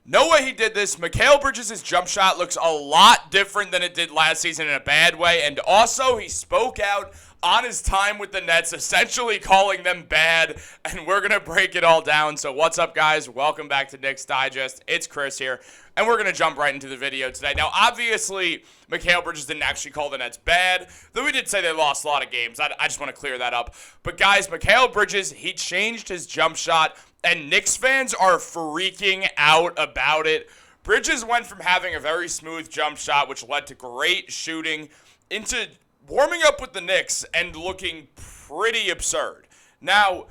No way he did this. Mikal Bridges' jump shot looks a lot different than it did last season in a bad way. And also, he spoke out on his time with the Nets, essentially calling them bad. And we're going to break it all down. So what's up, guys? Welcome back to Knicks Digest. It's Chris here. And we're going to jump right into the video today. Now, obviously, Mikal Bridges didn't actually call the Nets bad, though we did say they lost a lot of games. I just want to clear that up. But, guys, Mikal Bridges, he changed his jump shot, and Knicks fans are freaking out about it. Bridges went from having a very smooth jump shot, which led to great shooting, into warming up with the Knicks and looking pretty absurd. Now,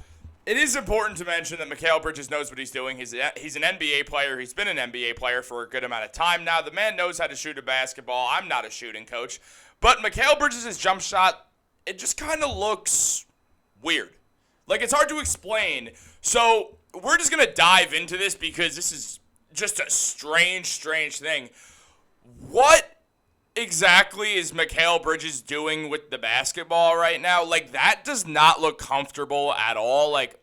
it is important to mention that Mikal Bridges knows what he's doing. He's an NBA player. He's been an NBA player for a good amount of time now. The man knows how to shoot a basketball. I'm not a shooting coach. But Mikal Bridges' jump shot, it just kind of looks weird. Like, it's hard to explain. So, we're just going to dive into this because this is just a strange thing. What exactly is Mikal Bridges doing with the basketball right now? Like, that does not look comfortable at all. Like,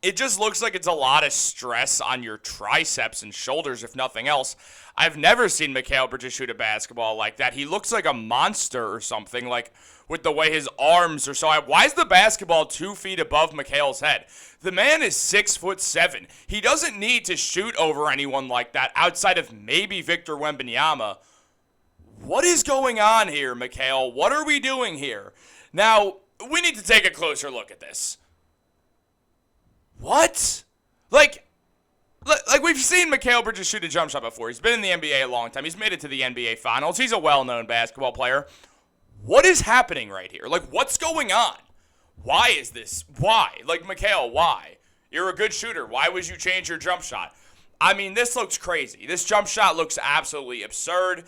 it just looks like it's a lot of stress on your triceps and shoulders, if nothing else. I've never seen Mikal Bridges shoot a basketball like that. He looks like a monster or something, like, with the way his arms are so high. Why is the basketball 2 feet above Mikal's head? The man is 6'7". He doesn't need to shoot over anyone like that outside of maybe Victor Wembanyama. What is going on here, Mikal? What are we doing here? Now, we need to take a closer look at this. What? Like we've seen Mikal Bridges shoot a jump shot before. He's been in the NBA a long time. He's made it to the NBA Finals. He's a well-known basketball player. What is happening right here? Like, what's going on? Why is this? Why? Like, Mikal, why? You're a good shooter. Why would you change your jump shot? I mean, this looks crazy. This jump shot looks absolutely absurd.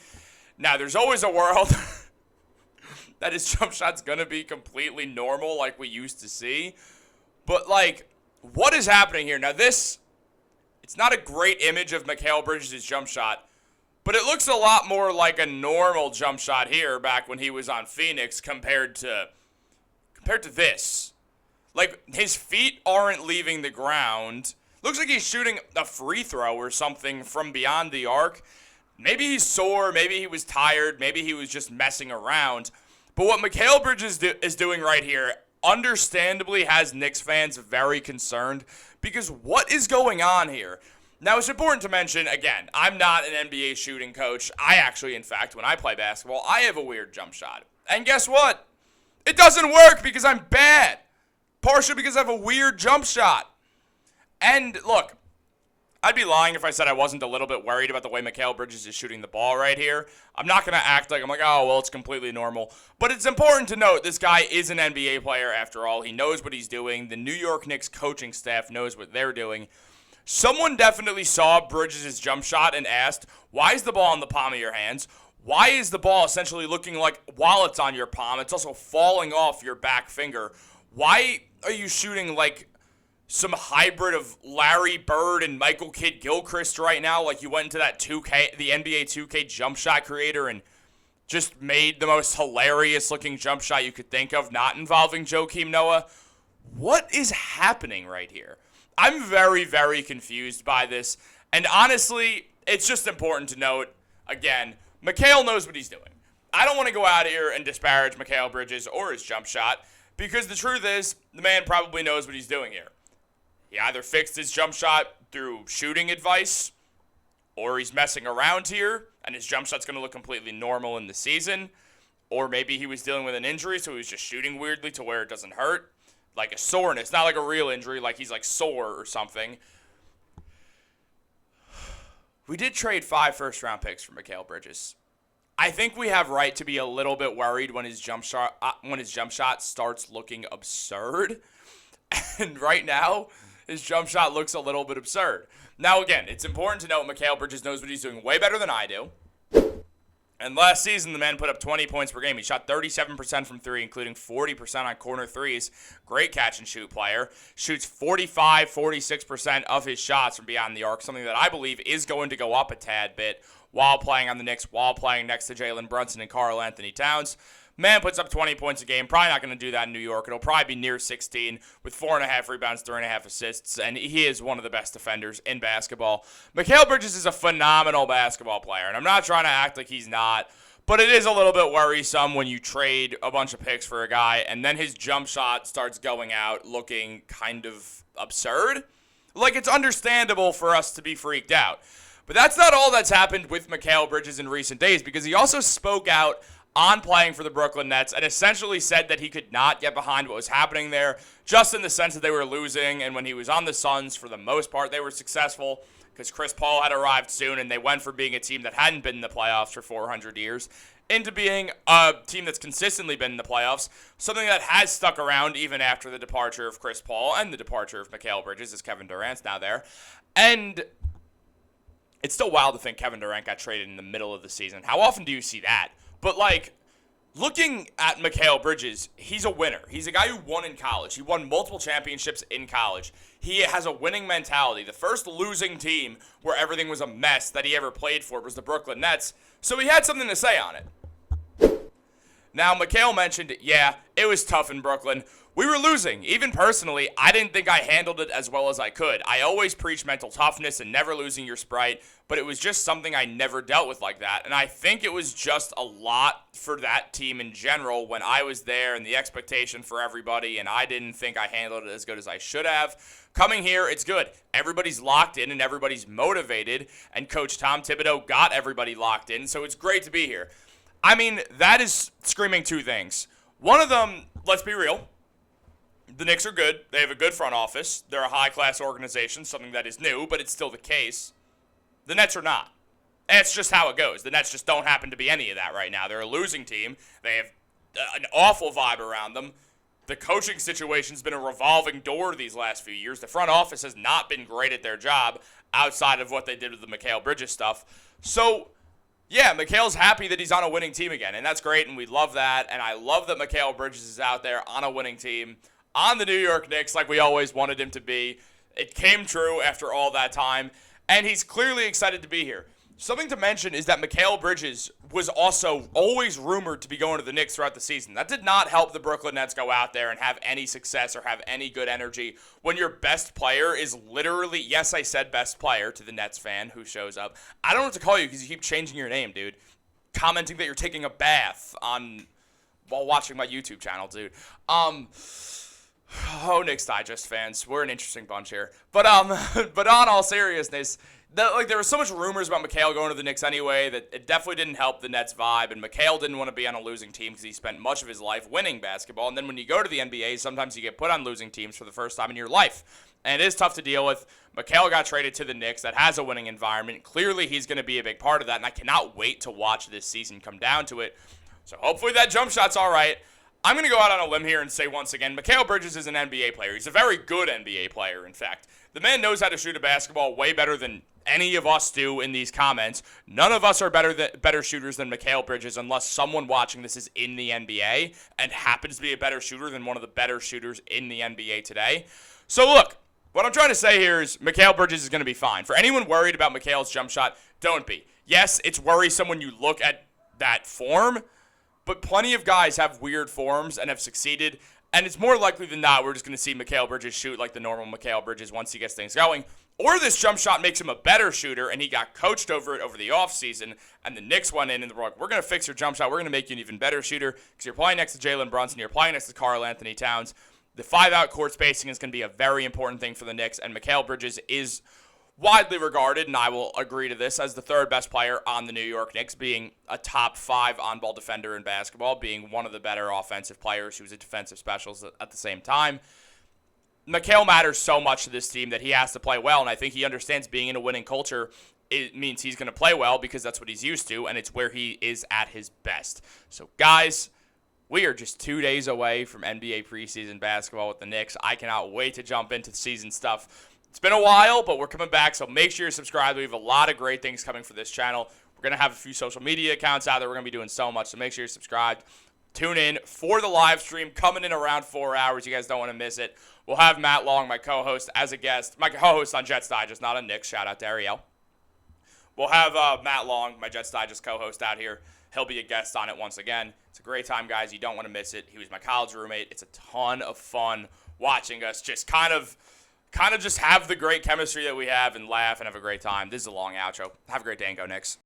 Now, there's always a world that his jump shot's going to be completely normal like we used to see. But, like, what is happening here? Now, it's not a great image of Mikal Bridges' jump shot, but it looks a lot more like a normal jump shot here back when he was on Phoenix compared to this. Like, his feet aren't leaving the ground. Looks like he's shooting a free throw or something from beyond the arc. Maybe he's sore, maybe he was tired, maybe he was just messing around. But what Mikal Bridges is doing right here understandably has Knicks fans very concerned, because what is going on here? Now, it's important to mention, again, I'm not an NBA shooting coach. I actually, in fact, when I play basketball, I have a weird jump shot. And guess what? It doesn't work because I'm bad. Partially because I have a weird jump shot. And look, I'd be lying if I said I wasn't a little bit worried about the way Mikal Bridges is shooting the ball right here. I'm not going to act like I'm like, oh, well, it's completely normal. But it's important to note this guy is an NBA player after all. He knows what he's doing. The New York Knicks coaching staff knows what they're doing. Someone definitely saw Bridges' jump shot and asked, why is the ball in the palm of your hands? Why is the ball essentially looking like while it's on your palm, it's also falling off your back finger? Why are you shooting like some hybrid of Larry Bird and Michael Kidd-Gilchrist right now? Like you went into that 2K, the NBA 2K jump shot creator, and just made the most hilarious looking jump shot you could think of, not involving Joakim Noah. What is happening right here? I'm very, very confused by this. And honestly, it's just important to note, again, Mikal knows what he's doing. I don't want to go out here and disparage Mikal Bridges or his jump shot, because the truth is, the man probably knows what he's doing here. He either fixed his jump shot through shooting advice, or he's messing around here, and his jump shot's going to look completely normal in the season. Or maybe he was dealing with an injury, so he was just shooting weirdly to where it doesn't hurt. Like a soreness, not like a real injury, like he's like sore or something. We did trade 5 first-round picks for Mikal Bridges. I think we have right to be a little bit worried when his jump shot starts looking absurd. And right now, his jump shot looks a little bit absurd. Now, again, it's important to note Mikal Bridges knows what he's doing way better than I do. And last season, the man put up 20 points per game. He shot 37% from 3, including 40% on corner threes. Great catch-and-shoot player. Shoots 46% of his shots from beyond the arc, something that I believe is going to go up a tad bit while playing on the Knicks, while playing next to Jalen Brunson and Karl Anthony Towns. Man puts up 20 points a game. Probably not going to do that in New York. It'll probably be near 16 with 4.5 rebounds, 3.5 assists, and he is one of the best defenders in basketball. Mikal Bridges is a phenomenal basketball player, and I'm not trying to act like he's not, but it is a little bit worrisome when you trade a bunch of picks for a guy, and then his jump shot starts going out looking kind of absurd. Like, it's understandable for us to be freaked out. But that's not all that's happened with Mikal Bridges in recent days, because he also spoke out on playing for the Brooklyn Nets and essentially said that he could not get behind what was happening there, just in the sense that they were losing, and when he was on the Suns, for the most part, they were successful because Chris Paul had arrived soon, and they went from being a team that hadn't been in the playoffs for 400 years into being a team that's consistently been in the playoffs, something that has stuck around even after the departure of Chris Paul and the departure of Mikal Bridges, as Kevin Durant's now there. And it's still wild to think Kevin Durant got traded in the middle of the season. How often do you see that? But, like, looking at Mikal Bridges, he's a winner. He's a guy who won in college. He won multiple championships in college. He has a winning mentality. The first losing team where everything was a mess that he ever played for was the Brooklyn Nets, so he had something to say on it. Now, Mikal mentioned, yeah, it was tough in Brooklyn. We were losing. Even personally, I didn't think I handled it as well as I could. I always preach mental toughness and never losing your sprite, but it was just something I never dealt with like that. And I think it was just a lot for that team in general when I was there and the expectation for everybody, and I didn't think I handled it as good as I should have. Coming here, it's good. Everybody's locked in and everybody's motivated, and Coach Tom Thibodeau got everybody locked in, so it's great to be here. I mean, that is screaming two things. One of them, let's be real, the Knicks are good. They have a good front office. They're a high-class organization, something that is new, but it's still the case. The Nets are not. And it's just how it goes. The Nets just don't happen to be any of that right now. They're a losing team. They have an awful vibe around them. The coaching situation's been a revolving door these last few years. The front office has not been great at their job outside of what they did with the Mikal Bridges stuff. So, yeah, Mikal's happy that he's on a winning team again, and that's great, and we love that. And I love that Mikal Bridges is out there on a winning team on the New York Knicks like we always wanted him to be. It came true after all that time, and he's clearly excited to be here. Something to mention is that Mikal Bridges was also always rumored to be going to the Knicks throughout the season. That did not help the Brooklyn Nets go out there and have any success or have any good energy when your best player is literally, yes, I said best player to the Nets fan who shows up. I don't know what to call you because you keep changing your name, dude. Commenting that you're taking a bath while watching my YouTube channel, dude. Oh, Knicks Digest fans, we're an interesting bunch here. But on all seriousness, there was so much rumors about Mikal going to the Knicks anyway that it definitely didn't help the Nets vibe, and Mikal didn't want to be on a losing team because he spent much of his life winning basketball, and then when you go to the NBA, sometimes you get put on losing teams for the first time in your life, and it is tough to deal with. Mikal got traded to the Knicks. That has a winning environment. Clearly, he's going to be a big part of that, and I cannot wait to watch this season come down to it, so hopefully that jump shot's all right. I'm going to go out on a limb here and say once again, Mikal Bridges is an NBA player. He's a very good NBA player, in fact. The man knows how to shoot a basketball way better than any of us do in these comments. None of us are better shooters than Mikal Bridges unless someone watching this is in the NBA and happens to be a better shooter than one of the better shooters in the NBA today. So look, what I'm trying to say here is Mikal Bridges is going to be fine. For anyone worried about Mikal's jump shot, don't be. Yes, it's worrisome when you look at that form, but plenty of guys have weird forms and have succeeded, and it's more likely than not we're just going to see Mikal Bridges shoot like the normal Mikal Bridges once he gets things going, or this jump shot makes him a better shooter, and he got coached over it over the offseason, and the Knicks went in and were like, we're going to fix your jump shot, we're going to make you an even better shooter, because you're playing next to Jalen Brunson, you're playing next to Karl Anthony Towns. The 5-out court spacing is going to be a very important thing for the Knicks, and Mikal Bridges is widely regarded, and I will agree to this, as the third best player on the New York Knicks, being a top 5 on-ball defender in basketball, being one of the better offensive players who's a defensive specialist at the same time. Mikal matters so much to this team that he has to play well, and I think he understands being in a winning culture, it means he's going to play well because that's what he's used to, and it's where he is at his best. So, guys, we are just 2 days away from NBA preseason basketball with the Knicks. I cannot wait to jump into the season stuff. It's been a while, but we're coming back, so make sure you're subscribed. We have a lot of great things coming for this channel. We're going to have a few social media accounts out there. We're going to be doing so much, so make sure you're subscribed. Tune in for the live stream coming in around 4 hours. You guys don't want to miss it. We'll have Matt Long, my co-host, as a guest. My co-host on Jets Digest, not on Knicks. Shout out to Ariel. We'll have Matt Long, my Jets Digest co-host, out here He'll be a guest on it once again. It's a great time, guys. You don't want to miss it. He was my college roommate. It's a ton of fun watching us just kind of just have the great chemistry that we have and laugh and have a great time. This is a long outro. Have a great day and go Knicks.